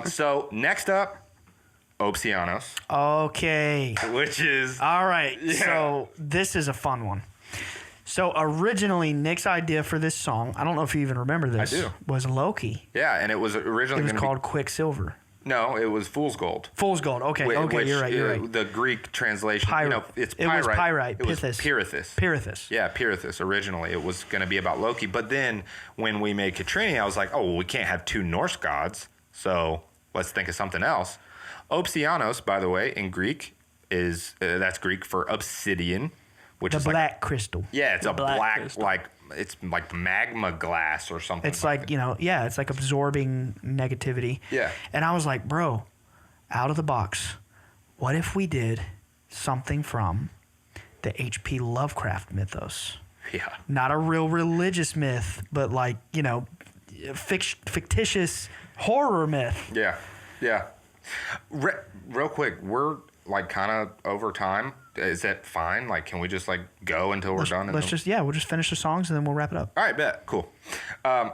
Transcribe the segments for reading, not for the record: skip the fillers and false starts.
So next up, OPSIANOS. Okay. Which is... All right. Yeah. So this is a fun one. So originally, Nick's idea for this song, I don't know if you even remember this. I do. Was Loki. Yeah, and it was originally called Quicksilver. No, it was Fool's Gold. Fool's Gold. Okay, which, you're right. The Greek translation, it's pyrite. It was pyrite. It was Pirithous. Pirithous. Yeah, Pirithous originally. It was going to be about Loki. But then when we made Katrini, I was like, oh, well, we can't have two Norse gods, so let's think of something else. OPSIANOS, by the way, in Greek, that's Greek for obsidian, which is black crystal. Yeah, it's a black crystal. It's like magma glass or something. It's like, it's like absorbing negativity. Yeah. And I was like, bro, out of the box, what if we did something from the H.P. Lovecraft mythos? Yeah. Not a real religious myth, but like, fictitious horror myth. Yeah. Yeah. Real quick, we're like kind of over time. Is that fine? Like, can we just like go until we're done? We'll just finish the songs and then we'll wrap it up. All right, bet. Cool.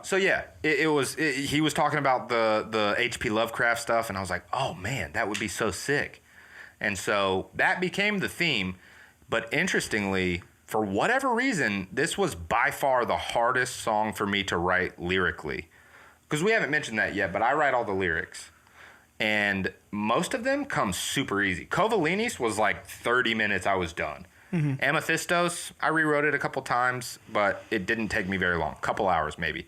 So yeah, he was talking about the H.P. Lovecraft stuff, and I was like, oh man, that would be so sick. And so that became the theme. But interestingly, for whatever reason, this was by far the hardest song for me to write lyrically, because we haven't mentioned that yet. But I write all the lyrics. And most of them come super easy. Kovalinis was like 30 minutes, I was done. Mm-hmm. Amethystos, I rewrote it a couple times, but it didn't take me very long. A couple hours, maybe.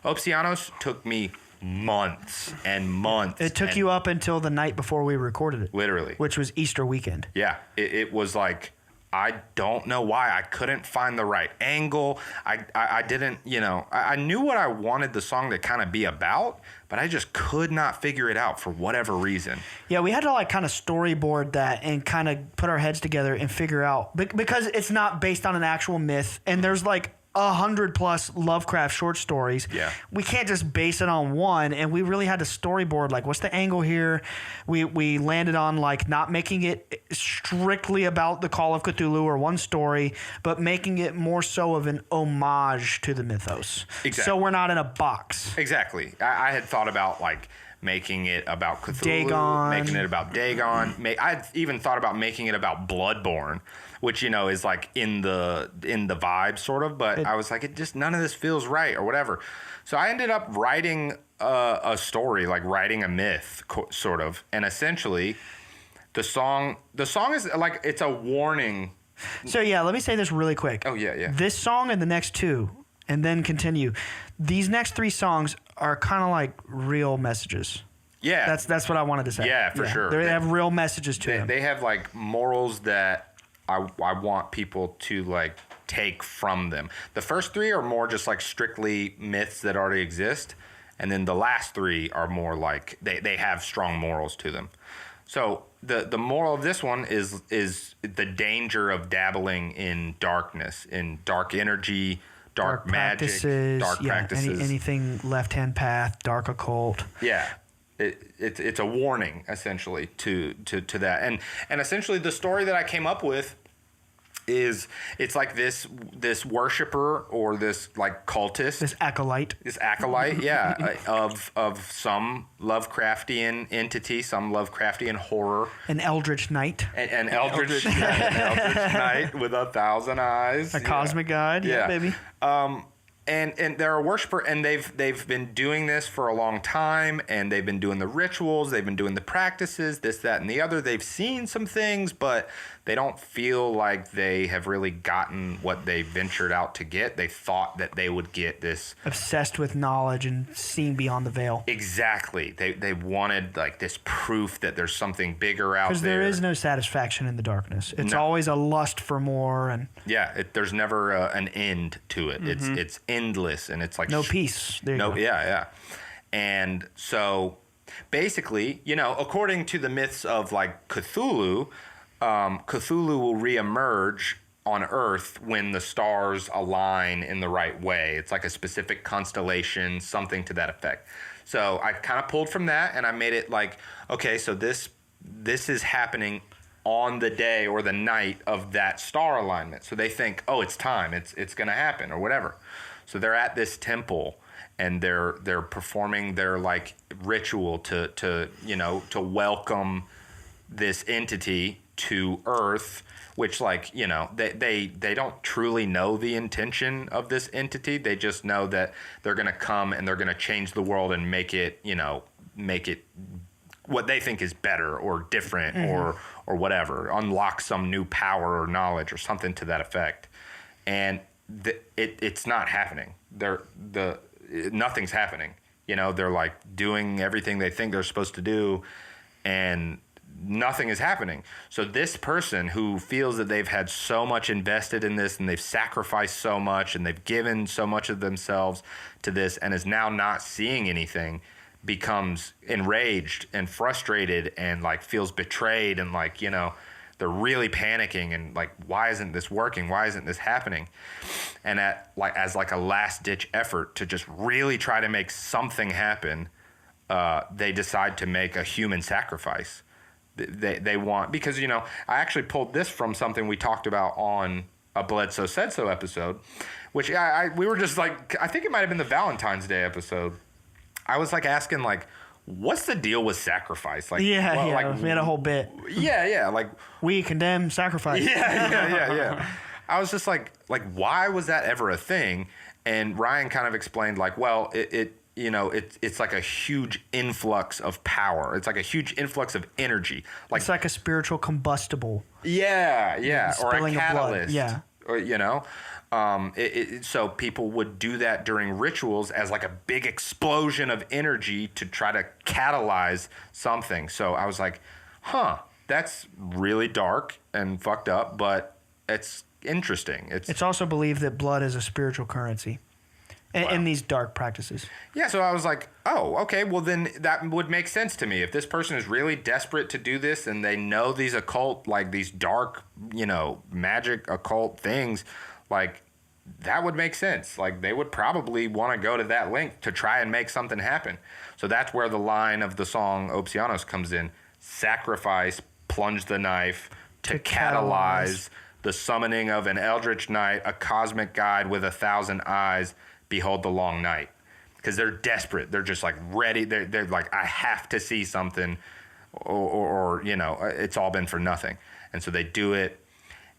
OPSIANOS took me months and months. It took you up until the night before we recorded it. Literally. Which was Easter weekend. Yeah. It was like, I don't know why. I couldn't find the right angle. I didn't, I knew what I wanted the song to kind of be about, but I just could not figure it out for whatever reason. Yeah, we had to like kind of storyboard that and kind of put our heads together and figure out, because it's not based on an actual myth, and there's like 100+ Lovecraft short stories. Yeah. We can't just base it on one, and we really had to storyboard like, what's the angle here? We landed on like not making it strictly about the Call of Cthulhu or one story, but making it more so of an homage to the mythos. Exactly. So we're not in a box. Exactly. I had thought about like making it about Cthulhu, Dagon. making it about Dagon. I'd even thought about making it about Bloodborne, which is like in the vibe sort of, but I was like, it just, none of this feels right or whatever. So I ended up writing a story, like writing a myth sort of, and essentially the song is like, it's a warning. So yeah, let me say this really quick. Oh yeah. This song and the next two, and then continue. These next three songs are kind of like real messages. Yeah. That's what I wanted to say. Yeah, for sure. They have real messages to them. They have like morals that I want people to like take from them. The first three are more just like strictly myths that already exist, and then the last three are more like they have strong morals to them. So the moral of this one is the danger of dabbling in darkness, in dark energy, dark magic, dark practices. Anything left-hand path, dark occult. Yeah. It's a warning essentially to that. And essentially the story that I came up with is, it's like this worshiper or this like cultist, this acolyte, yeah, of some Lovecraftian entity, some Lovecraftian horror, an eldritch knight, an eldritch knight with 1,000 eyes, a cosmic god, yeah, baby. And they're a worshiper, and they've been doing this for a long time, and they've been doing the rituals, they've been doing the practices, this, that, and the other. They've seen some things, but they don't feel like they have really gotten what they ventured out to get. They thought that they would get this... Obsessed with knowledge and seeing beyond the veil. Exactly. They wanted like this proof that there's something bigger out there. Because there is no satisfaction in the darkness. It's always a lust for more. And yeah, there's never an end to it. Mm-hmm. It's endless, and it's like... No peace. There you go. Yeah. And so basically, according to the myths of like Cthulhu... Cthulhu will reemerge on Earth when the stars align in the right way. It's like a specific constellation, something to that effect. So I kind of pulled from that, and I made it like, okay, so this is happening on the day or the night of that star alignment. So they think, oh, it's time, it's going to happen or whatever. So they're at this temple, and they're performing their like ritual to welcome this entity to Earth, which like, they don't truly know the intention of this entity. They just know that they're going to come and they're going to change the world and make it what they think is better or different or whatever, unlock some new power or knowledge or something to that effect. And it's not happening. Nothing's happening. They're like doing everything they think they're supposed to do, and nothing is happening. So this person who feels that they've had so much invested in this and they've sacrificed so much and they've given so much of themselves to this and is now not seeing anything, becomes enraged and frustrated and like feels betrayed and like, they're really panicking and like, why isn't this working? Why isn't this happening? And as a last ditch effort to just really try to make something happen, they decide to make a human sacrifice. They want, because, I actually pulled this from something we talked about on a Bledsoe Said So episode, which we were just like, I think it might have been the Valentine's Day episode. I was like asking like, what's the deal with sacrifice? Like, we had a whole bit. Yeah, like we condemn sacrifice. Yeah. I was just like, why was that ever a thing? And Ryan kind of explained like, well, it's like a huge influx of power. It's like a huge influx of energy. Like it's like a spiritual combustible. Yeah, or a catalyst. Yeah, or so people would do that during rituals as like a big explosion of energy to try to catalyze something. So I was like, that's really dark and fucked up, but it's interesting. It's also believed that blood is a spiritual currency in these dark practices. Yeah, so I was like, oh, okay, well then that would make sense to me. If this person is really desperate to do this and they know these occult, like these dark, magic occult things, like that would make sense. Like they would probably want to go to that length to try and make something happen. So that's where the line of the song OPSIANOS comes in. Sacrifice, plunge the knife to catalyze the summoning of an eldritch night, a cosmic guide with 1,000 eyes. Behold the long night. Because they're desperate. They're just like ready. They're like, I have to see something or it's all been for nothing. And so they do it,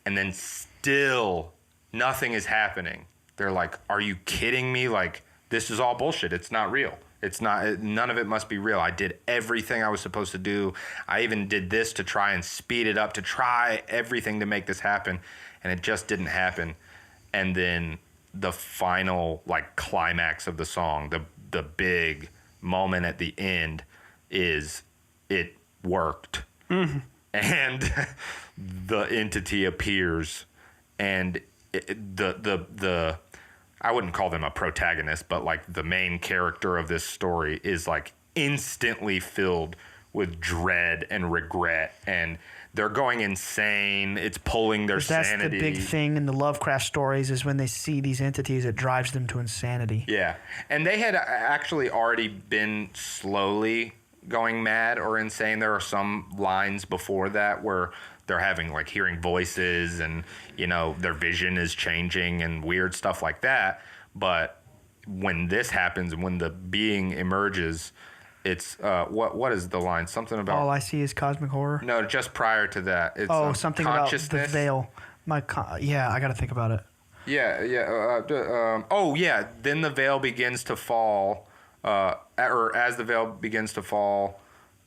and then still nothing is happening. They're like, are you kidding me? Like, this is all bullshit. It's not real. None of it must be real. I did everything I was supposed to do. I even did this to try and speed it up, to try everything to make this happen, and it just didn't happen. And then the final like climax of the song, the big moment at the end is it worked. Mm-hmm. And the entity appears, and the I wouldn't call them a protagonist, but like the main character of this story is like instantly filled with dread and regret, and they're going insane. It's pulling their sanity. That's the big thing in the Lovecraft stories, is when they see these entities, it drives them to insanity. Yeah. And they had actually already been slowly going mad or insane. There are some lines before that where they're having like hearing voices and, their vision is changing and weird stuff like that. But when this happens, when the being emerges, it's what is the line? Something about all I see is cosmic horror. No, just prior to that. It's something about the veil. I got to think about it. Yeah. Then the veil begins to fall, or as the veil begins to fall.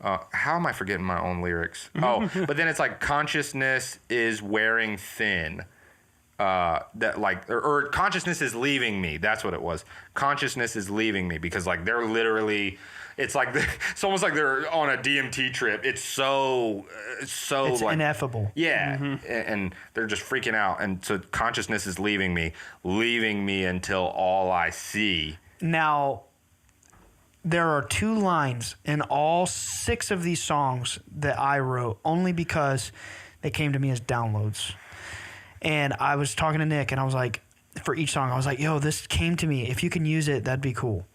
How am I forgetting my own lyrics? Oh, but then it's like consciousness is wearing thin. That like or consciousness is leaving me. That's what it was. Consciousness is leaving me, because like they're literally. It's like it's almost like they're on a DMT trip. It's so it's like ineffable. Yeah, and they're just freaking out. And so consciousness is leaving me until all I see. Now, there are 2 lines in all 6 of these songs that I wrote only because they came to me as downloads. And I was talking to Nick, and I was like, for each song, I was like, yo, this came to me. If you can use it, that'd be cool.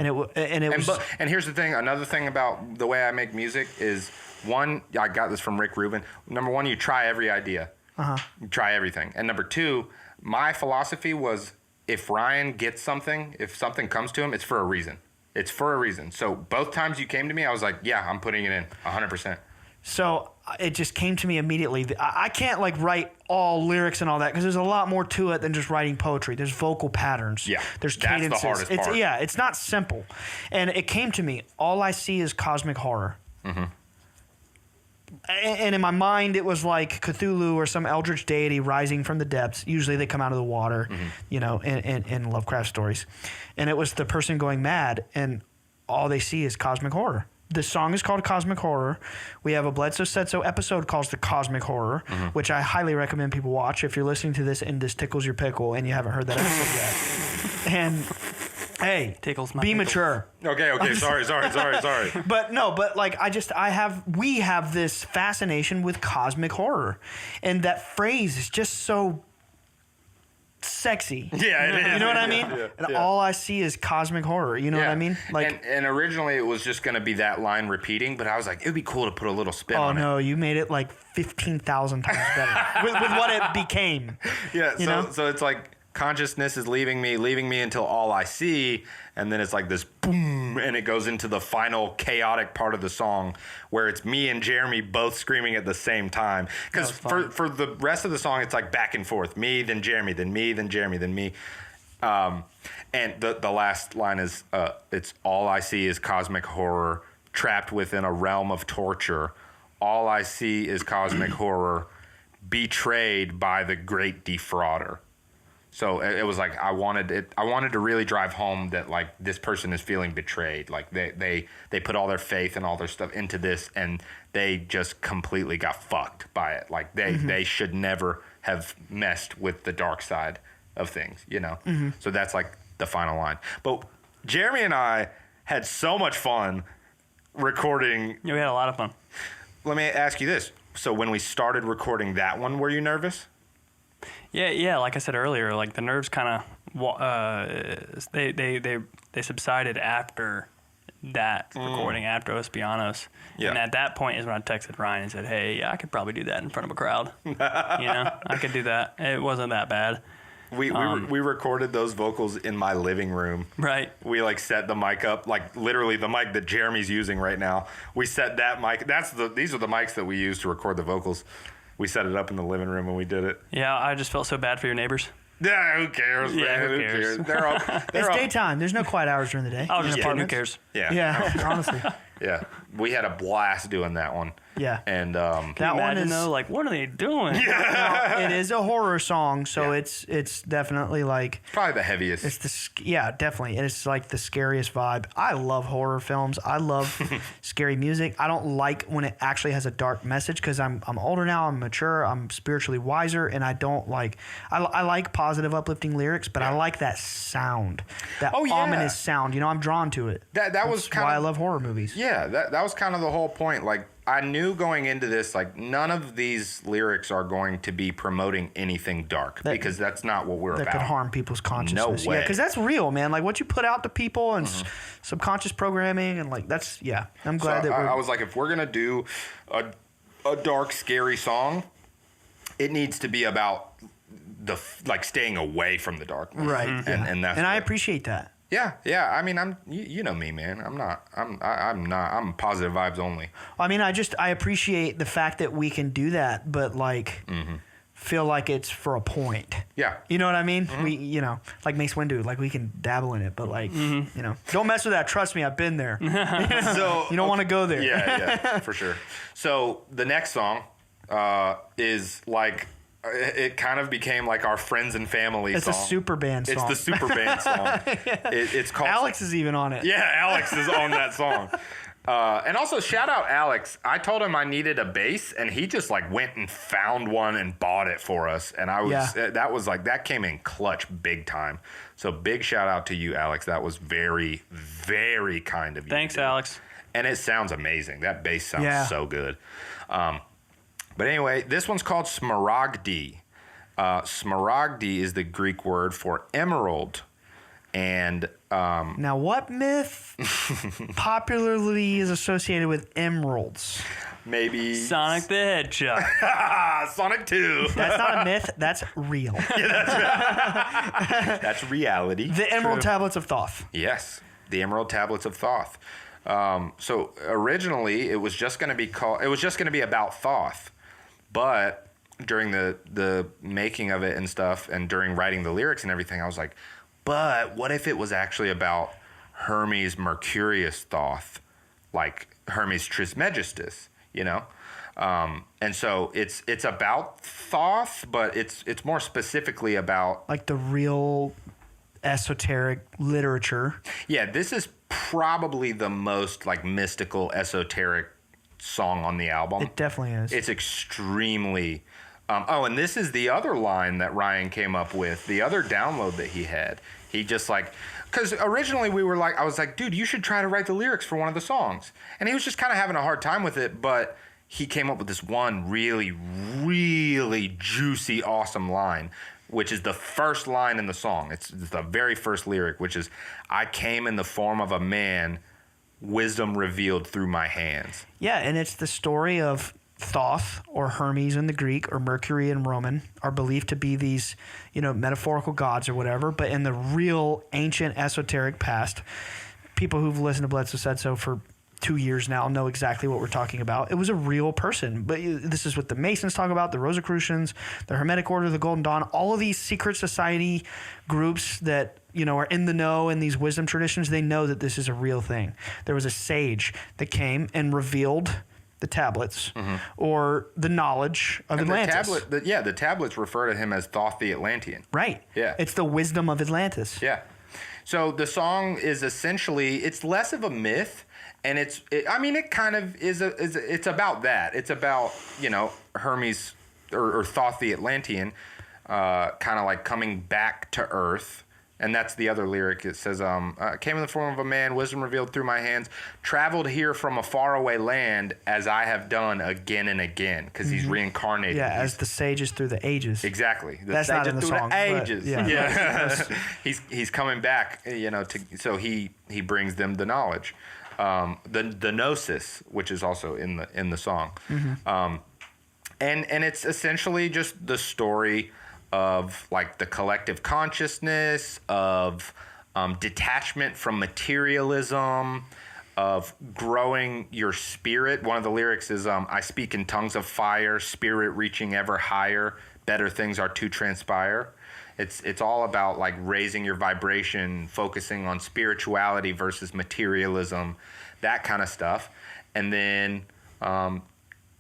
And here's the thing. Another thing about the way I make music is, one, I got this from Rick Rubin. Number 1, you try every idea. You try everything. And number 2, my philosophy was if Ryan gets something, if something comes to him, it's for a reason. It's for a reason. So both times you came to me, I was like, yeah, I'm putting it in 100%. So it just came to me immediately. I can't like write all lyrics and all that because there's a lot more to it than just writing poetry. There's vocal patterns. Yeah, there's that's cadences. the hardest part. Yeah, it's not simple. And it came to me. All I see is cosmic horror. Mm-hmm. And in my mind, it was like Cthulhu or some eldritch deity rising from the depths. Usually they come out of the water, you know, in Lovecraft stories. And it was the person going mad, and all they see is cosmic horror. The song is called Cosmic Horror. We have a Bledsoe Said So episode called The Cosmic Horror, which I highly recommend people watch if you're listening to this and this tickles your pickle and you haven't heard that episode yet. And hey, tickles my be pickle. mature. Okay. Sorry. We have this fascination with cosmic horror. And that phrase is just so sexy. Yeah, it is. You know what I mean? Yeah. All I see is cosmic horror. You know what I mean? Like, and originally it was just going to be that line repeating, but I was like, it would be cool to put a little spin on it. Oh, no, you made it like 15,000 times better with what it became. Yeah, so it's like consciousness is leaving me until all I see, and then it's like this boom, and it goes into the final chaotic part of the song where it's me and Jeremy both screaming at the same time. Because for the rest of the song, it's like back and forth, me, then Jeremy, then me, then Jeremy, then me. And the last line is, it's all I see is cosmic horror trapped within a realm of torture. All I see is cosmic horror betrayed by the great defrauder. So it was like I wanted to really drive home that like this person is feeling betrayed. Like they put all their faith and all their stuff into this, and they just completely got fucked by it. Like they should never have messed with the dark side of things, you know? So that's like the final line. But Jeremy and I had so much fun recording. Yeah, we had a lot of fun. Let me ask you this. So when we started recording that one, were you nervous? Yeah. Like I said earlier, like the nerves kind of they subsided after that recording, after OPSIANOS. Yeah. And at that point is when I texted Ryan and said, "Hey, I could probably do that in front of a crowd. I could do that. It wasn't that bad." We recorded those vocals in my living room. Right. We like set the mic up, like literally the mic that Jeremy's using right now. We set that mic. These are the mics that we use to record the vocals. We set it up in the living room when we did it. Yeah, I just felt so bad for your neighbors. Yeah, who cares, man? Who cares? It's daytime. There's no quiet hours during the day. I was just kidding. Who cares? Yeah, honestly. Yeah, we had a blast doing that one. Yeah. And that one is though, like, what are they doing? Well, it is a horror song, so it's definitely like probably the heaviest. Definitely. It's like the scariest vibe. I love horror films. I love scary music. I don't like when it actually has a dark message because I'm older now. I'm mature. I'm spiritually wiser, and I don't like. I like positive, uplifting lyrics, but I like that sound, that ominous sound. You know, I'm drawn to it. That was kind why of I love horror movies. Yeah, that was kind of the whole point. Like, I knew going into this, like, none of these lyrics are going to be promoting anything dark because that's not what we're about. That could harm people's consciousness. No way. Yeah, because that's real, man. Like, what you put out to people and subconscious programming and, like, that's, I'm glad that I was like, if we're going to do a dark, scary song, it needs to be about staying away from the darkness. Right. And that's I appreciate that. Yeah. I mean, you know me, man. I'm positive vibes only. I mean, I appreciate the fact that we can do that, but like feel like it's for a point. Yeah. You know what I mean? We, like Mace Windu, like we can dabble in it, but like, don't mess with that. Trust me, I've been there. So you don't want to go there. Yeah, for sure. So the next song is like. It kind of became like our friends and family song. It's a super band song. It's the super band song. It's called... Alex is even on it. Yeah, Alex is on that song. And also, shout out Alex. I told him I needed a bass, and he just like went and found one and bought it for us. And I was that came in clutch big time. So big shout out to you, Alex. That was very, very kind of you. Thanks, Alex. And it sounds amazing. That bass sounds so good. But anyway, this one's called Smaragdi. Smaragdi is the Greek word for emerald. And now, what myth popularly is associated with emeralds? maybe Sonic the Hedgehog. Sonic 2. That's not a myth. That's real. That's reality. The Emerald Tablets of Thoth. Yes, the Emerald Tablets of Thoth. So originally, it was just going to be about Thoth, but during the making of it and stuff, and during writing the lyrics and everything, I was like, but what if it was actually about Hermes Mercurius Thoth, like Hermes Trismegistus, you know? And so it's about Thoth, but it's more specifically about like the real esoteric literature. Yeah, this is probably the most like mystical, esoteric song on the album. It definitely is. It's extremely. And this is the other line that Ryan came up with, the other download that he had. He just like, because originally I was like, dude, you should try to write the lyrics for one of the songs. And he was just kind of having a hard time with it, but he came up with this one really, really juicy, awesome line, which is the first line in the song. It's the very first lyric, which is, I came in the form of a man, wisdom revealed through my hands. Yeah, and it's the story of Thoth, or Hermes in the Greek, or Mercury in Roman, are believed to be these, metaphorical gods or whatever. But in the real ancient esoteric past, people who've listened to Bledsoe Said So for 2 years now know exactly what we're talking about. It was a real person. But this is what the Masons talk about, the Rosicrucians, the Hermetic Order, the Golden Dawn, all of these secret society groups that are in the know in these wisdom traditions. They know that this is a real thing. There was a sage that came and revealed the tablets, or the knowledge of Atlantis. The tablets refer to him as Thoth the Atlantean. Right. Yeah. It's the wisdom of Atlantis. Yeah. So the song is essentially, it's less of a myth, and it kind of is it's about that. It's about, Hermes or Thoth the Atlantean, kind of like coming back to Earth. And that's the other lyric. It says, came in the form of a man, wisdom revealed through my hands, traveled here from a faraway land as I have done again and again. Because he's reincarnated. Yeah, as the sages through the ages. Exactly. That's not in the song. Ages. Yeah. He's coming back, so he brings them the knowledge. The gnosis, which is also in the song. And it's essentially just the story of like the collective consciousness, of detachment from materialism, of growing your spirit. One of the lyrics is, I speak in tongues of fire, spirit reaching ever higher, better things are to transpire. It's all about like raising your vibration, focusing on spirituality versus materialism, that kind of stuff. And then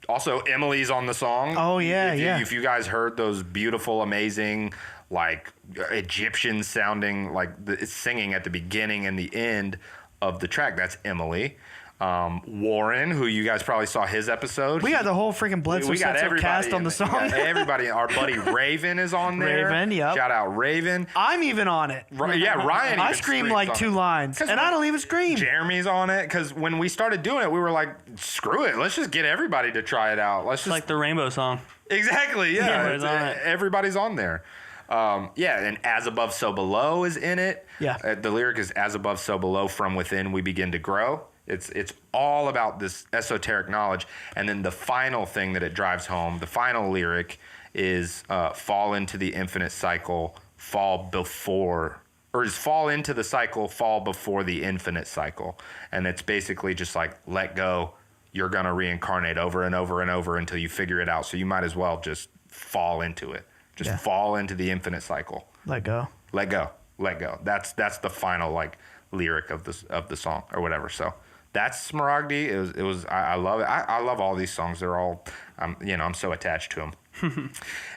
also, Emily's on the song. Oh, yeah, If you guys heard those beautiful, amazing, like Egyptian sounding, like it's singing at the beginning and the end of the track, that's Emily. Warren, who you guys probably saw his episode. We got the whole freaking Bledsoe Said So cast on the song. Everybody. Our buddy Raven is on there. Raven, yep. Shout out Raven. I'm even on it. Yeah, Ryan. I screamed like 2 lines, and I don't even scream. Jeremy's on it, because when we started doing it, we were like, screw it. Let's just get everybody to try it out. Let's just like the Rainbow song. Exactly, yeah. Everybody's Everybody's on it. on there. And As Above, So Below is in it. Yeah. The lyric is, As above, so below, from within we begin to grow. It's all about this esoteric knowledge. And then the final thing that it drives home, the final lyric is, fall into the infinite cycle, fall into the cycle, fall before the infinite cycle. And it's basically just like, let go. You're going to reincarnate over and over and over until you figure it out. So you might as well just fall into it. Just fall into the infinite cycle. Let go. Let go. Let go. That's the final like lyric of the song or whatever. So that's Smaragdi. It was I love it. I love all these songs. They're all I'm so attached to them.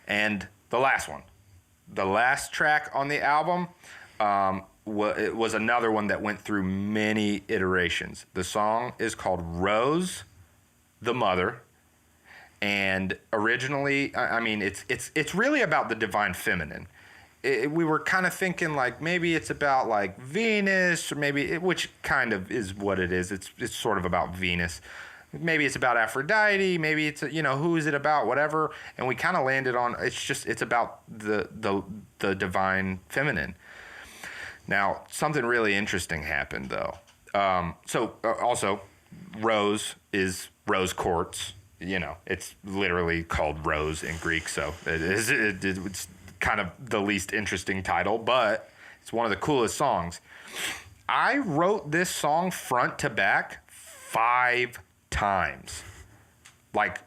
And the last one, the last track on the album, it was another one that went through many iterations. The song is called Rose, the Mother. And originally, it's really about the divine feminine. We were kind of thinking like maybe it's about like Venus, or which kind of is what it is. It's sort of about Venus. Maybe it's about Aphrodite. Maybe it's who is it about? Whatever. And we kind of landed on it's about the divine feminine. Now something really interesting happened though. Also, Rose is rose quartz. it's literally called Rose in Greek, so it's kind of the least interesting title, but it's one of the coolest songs. I wrote this song front to back 5 times. Like,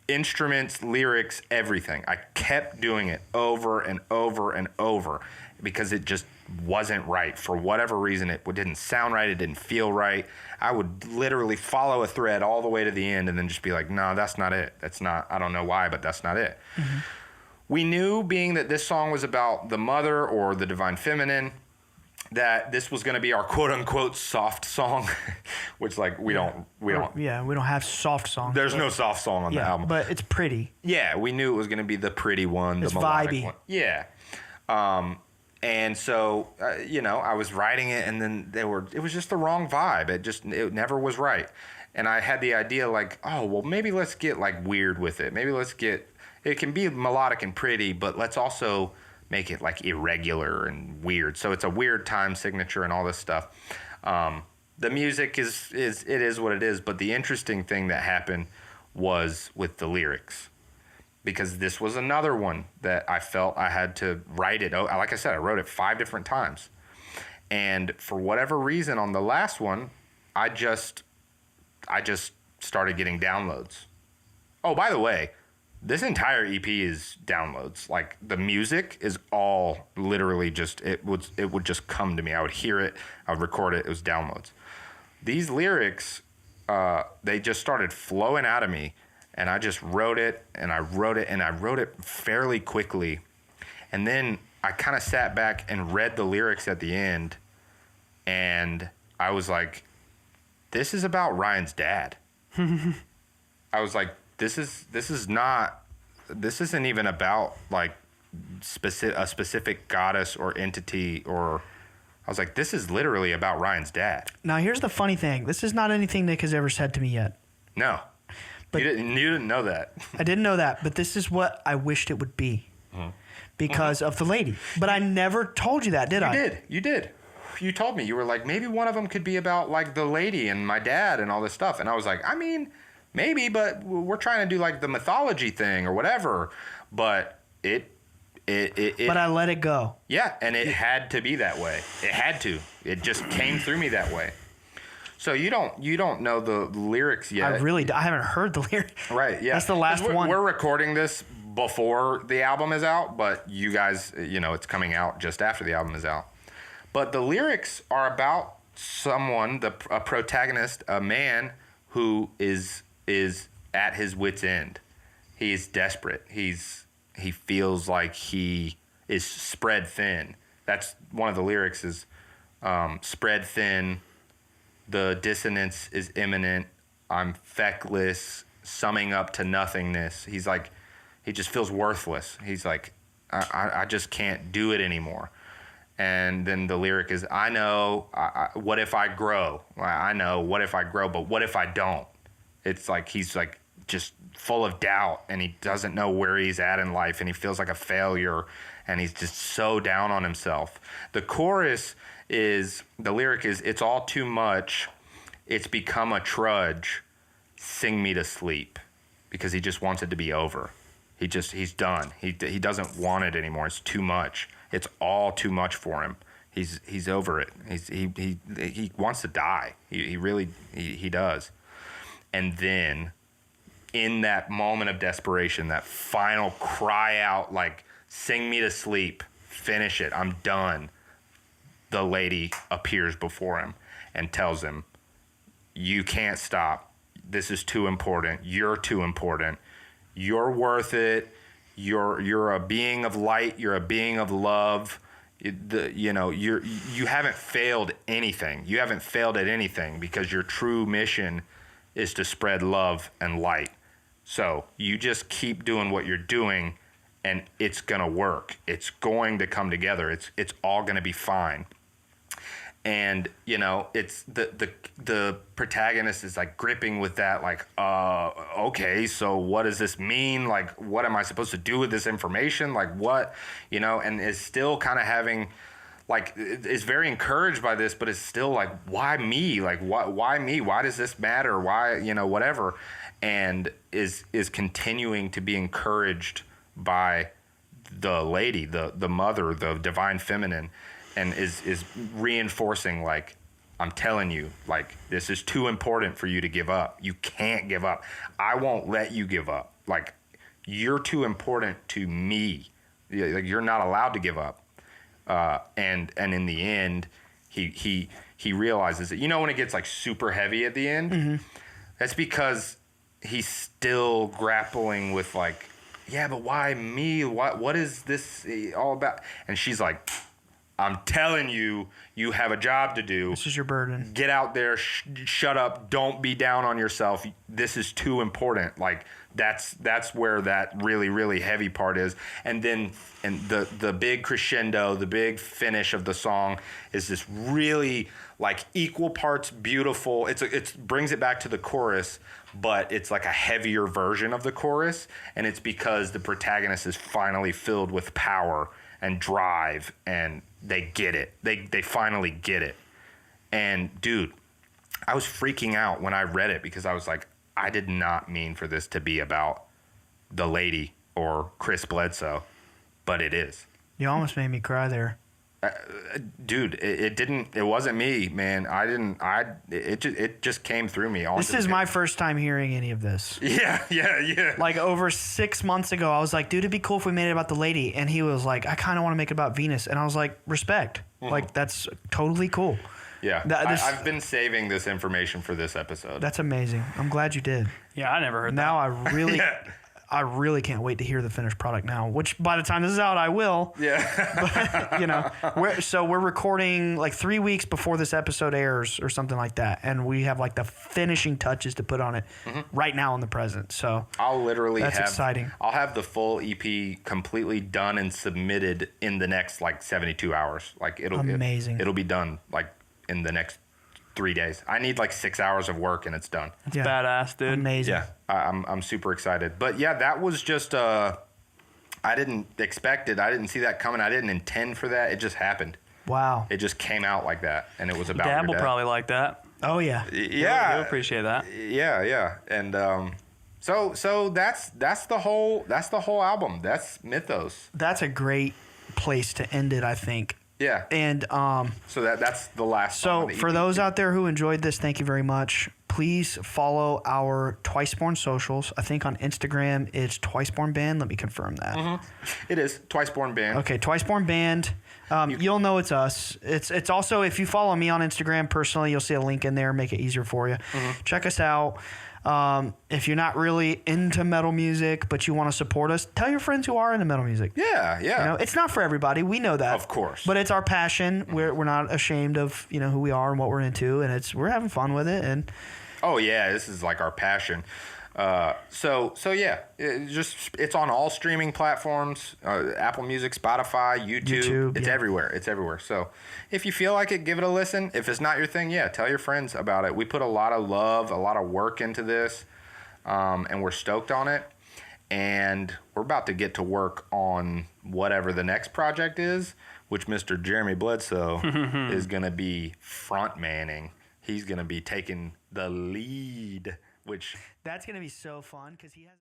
instruments, lyrics, everything. I kept doing it over and over and over because it just wasn't right. For whatever reason, it didn't sound right. It didn't feel right. I would literally follow a thread all the way to the end and then just be like, no, that's not it. I don't know why, but that's not it. Mm-hmm. We knew, being that this song was about the mother or the divine feminine, that this was going to be our quote unquote soft song, which we don't have soft songs. There's no soft song on the album, but it's pretty. Yeah, we knew it was going to be the pretty one, it's the melodic vibey one. Yeah. And so, I was writing it, and then it was just the wrong vibe. It never was right. And I had the idea maybe let's get weird with it. Maybe it can be melodic and pretty, but let's also make it irregular and weird. So it's a weird time signature and all this stuff. The music is what it is. But the interesting thing that happened was with the lyrics, because this was another one that I felt I had to write it. Like I said, I wrote it 5 different times. And for whatever reason on the last one, I just started getting downloads. Oh, by the way, this entire EP is downloads. The music is all literally just, it would just come to me. I would hear it, I would record it, it was downloads. These lyrics, they just started flowing out of me, and I just wrote it, and I wrote it fairly quickly. And then I kind of sat back and read the lyrics at the end, and I was like, this is about Ryan's dad. I was like, this isn't even about a specific goddess or entity, or I was like, this is literally about Ryan's dad. Now, here's the funny thing. This is not anything Nick has ever said to me yet. No. But you didn't know that. I didn't know that, but this is what I wished it would be because of the lady. But I never told you that, did I? You did. You told me. You were like, maybe one of them could be about the lady and my dad and all this stuff. And I was like, I mean, maybe, but we're trying to do the mythology thing or whatever. But it but I let it go. Yeah, and it had to be that way. It had to. It just came through me that way. So you don't know the lyrics yet. I haven't heard the lyrics. Right, yeah. That's the last one. We're recording this before the album is out, but you guys, it's coming out just after the album is out. But the lyrics are about someone, a protagonist, a man who is at his wit's end. He is desperate. He feels like he is spread thin. That's one of the lyrics is spread thin. The dissonance is imminent. I'm feckless, summing up to nothingness. He's like, he just feels worthless. He's like, I just can't do it anymore. And then the lyric is, I know, what if I grow? I know, what if I grow, but what if I don't? It's like he's just full of doubt, and he doesn't know where he's at in life, and he feels like a failure, and he's just so down on himself. The chorus the lyric is, it's all too much, it's become a trudge, sing me to sleep, because he just wants it to be over. He's done. He doesn't want it anymore. It's too much. It's all too much for him. He's over it. He wants to die. He really does. And then in that moment of desperation, that final cry out, sing me to sleep, finish it, I'm done. The lady appears before him and tells him, you can't stop. This is too important. You're too important. You're worth it. You're a being of light. You're a being of love. You haven't failed anything. You haven't failed at anything, because your true mission is to spread love and light. So you just keep doing what you're doing, and it's gonna work. It's going to come together. It's all gonna be fine. And it's the protagonist is gripping with that, okay, so what does this mean? What am I supposed to do with this information? What, and is still kind of having like is very encouraged by this, but it's still like, why me? Like, why me? Why does this matter? Why, whatever, and is continuing to be encouraged by the lady, the mother, the divine feminine, and is reinforcing, like, I'm telling you, like, this is too important for you to give up. You can't give up. I won't let you give up. Like, you're too important to me. Like, you're not allowed to give up. And in the end, he realizes that, when it gets like super heavy at the end, that's because he's still grappling with, like, yeah, but why me? What is this all about? And she's like, I'm telling you, you have a job to do. This is your burden. Get out there, shut up, don't be down on yourself. This is too important. Like, that's where that really, really heavy part is. And then the big crescendo, the big finish of the song is this really, like, equal parts beautiful. It brings it back to the chorus, but it's like a heavier version of the chorus, and it's because the protagonist is finally filled with power and drive, and they get it. They finally get it. And dude, I was freaking out when I read it because I was like, I did not mean for this to be about the lady or Chris Bledsoe, but it is. You almost made me cry there. Dude, it wasn't me, man. It just came through me. This is my first time hearing any of this. Yeah. Like, over 6 months ago, I was like, dude, it'd be cool if we made it about the lady. And he was like, I kind of want to make it about Venus. And I was like, respect. Like, that's totally cool. Yeah. I've been saving this information for this episode. That's amazing. I'm glad you did. Yeah, I never heard now that. I really can't wait to hear the finished product now, which by the time this is out, I will. Yeah. But, we're recording like 3 weeks before this episode airs or something like that. And we have like the finishing touches to put on it right now in the present. So that's exciting. I'll have the full EP completely done and submitted in the next like 72 hours. Like, amazing. It'll be done like in the next 3 days. I need like 6 hours of work and it's done. That's badass, dude. Amazing. Yeah, I'm super excited. But yeah, that was just I didn't expect it. I didn't see that coming. I didn't intend for that. It just happened. Wow. It just came out like that, and it was about. Dad your will dad. probably like that. Oh yeah. Yeah. He'll appreciate that. Yeah. And so that's the whole album. That's Mythos. That's a great place to end it, I think. Yeah. And so that's the last song so of the for EP. those out there who enjoyed this, thank you very much. Please follow our TWICEBORN socials. I think on Instagram it's TWICEBORN Band. Let me confirm that. It is TWICEBORN Band. Okay, TWICEBORN Band. You'll know it's us. It's also, if you follow me on Instagram personally, you'll see a link in there. Make it easier for you. Check us out. If you're not really into metal music, but you want to support us, tell your friends who are into metal music. Yeah. It's not for everybody. We know that. Of course. But it's our passion. We're not ashamed of, who we are and what we're into, and we're having fun with it. And oh yeah, this is like our passion. So yeah, it's on all streaming platforms, Apple Music, Spotify, YouTube. It's everywhere. It's everywhere. So if you feel like it, give it a listen. If it's not your thing, yeah, tell your friends about it. We put a lot of love, a lot of work into this, and we're stoked on it. And we're about to get to work on whatever the next project is, which Mr. Jeremy Bledsoe is going to be front-manning. He's going to be taking the lead, which... That's going to be so fun because he has...